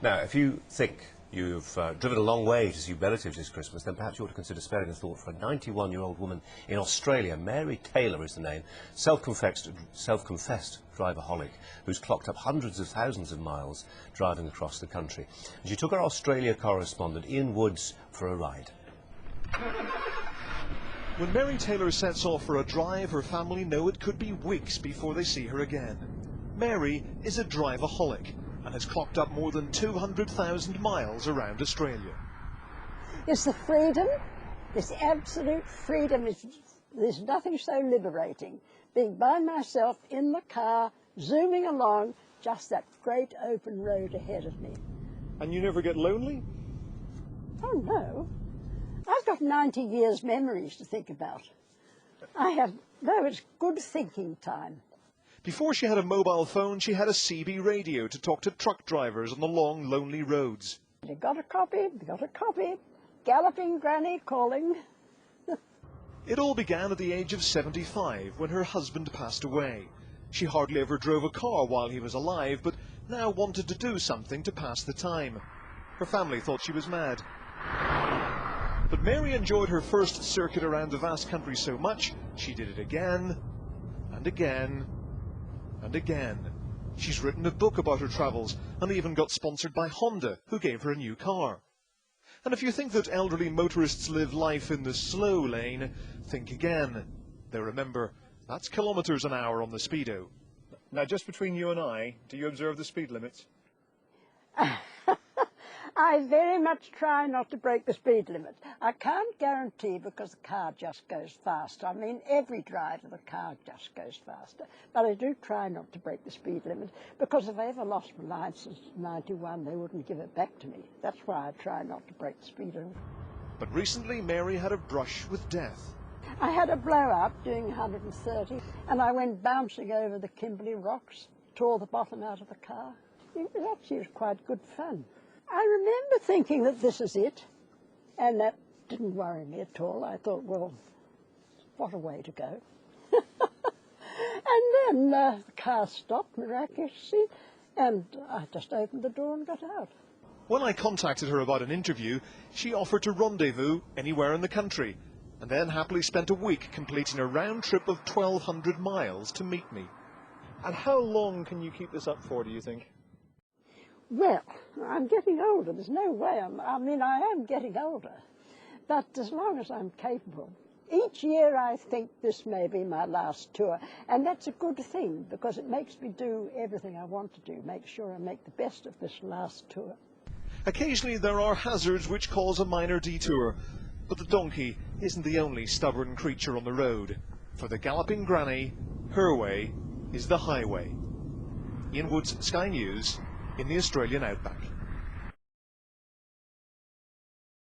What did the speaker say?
Now, if you think you've driven a long way to see relatives this Christmas, then perhaps you ought to consider sparing a thought for a 91-year-old woman in Australia. Mary Taylor is the name, self-confessed drive-a-holic, who's clocked up hundreds of thousands of miles driving across the country. And she took our Australia correspondent Ian Woods for a ride. When Mary Taylor sets off for a drive, her family know it could be weeks before they see her again. Mary is a drive-a-holic and has clocked up more than 200,000 miles around Australia. It's the freedom, this absolute freedom. There's nothing so liberating. Being by myself in the car, zooming along, just that great open road ahead of me. And you never get lonely? Oh no. I've got 90 years memories to think about. It's good thinking time. Before she had a mobile phone, she had a CB radio to talk to truck drivers on the long, lonely roads. You got a copy, galloping granny calling. It all began at the age of 75 when her husband passed away. She hardly ever drove a car while he was alive, but now wanted to do something to pass the time. Her family thought she was mad. But Mary enjoyed her first circuit around the vast country so much, she did it again and again and again. She's written a book about her travels and even got sponsored by Honda, who gave her a new car. And if you think that elderly motorists live life in the slow lane, think again. Though remember, that's kilometres an hour on the Speedo. Now, just between you and I, do you observe the speed limits? I very much try not to break the speed limit. I can't guarantee because the car just goes faster. I mean, every drive of the car just goes faster. But I do try not to break the speed limit because if I ever lost my licence in '91, they wouldn't give it back to me. That's why I try not to break the speed limit. But recently, Mary had a brush with death. I had a blow-up doing 130 and I went bouncing over the Kimberley rocks, tore the bottom out of the car. It was quite good fun. I remember thinking that this is it, and that didn't worry me at all. I thought, well, what a way to go. And then the car stopped miraculously, and I just opened the door and got out. When I contacted her about an interview, she offered to rendezvous anywhere in the country, and then happily spent a week completing a round trip of 1,200 miles to meet me. And how long can you keep this up for, do you think? Well, I'm getting older. There's no way. I am getting older. But as long as I'm capable. Each year I think this may be my last tour. And that's a good thing because it makes me do everything I want to do. Make sure I make the best of this last tour. Occasionally there are hazards which cause a minor detour. But the donkey isn't the only stubborn creature on the road. For the galloping granny, her way is the highway. Ian Woods, Sky News, in the Australian outback.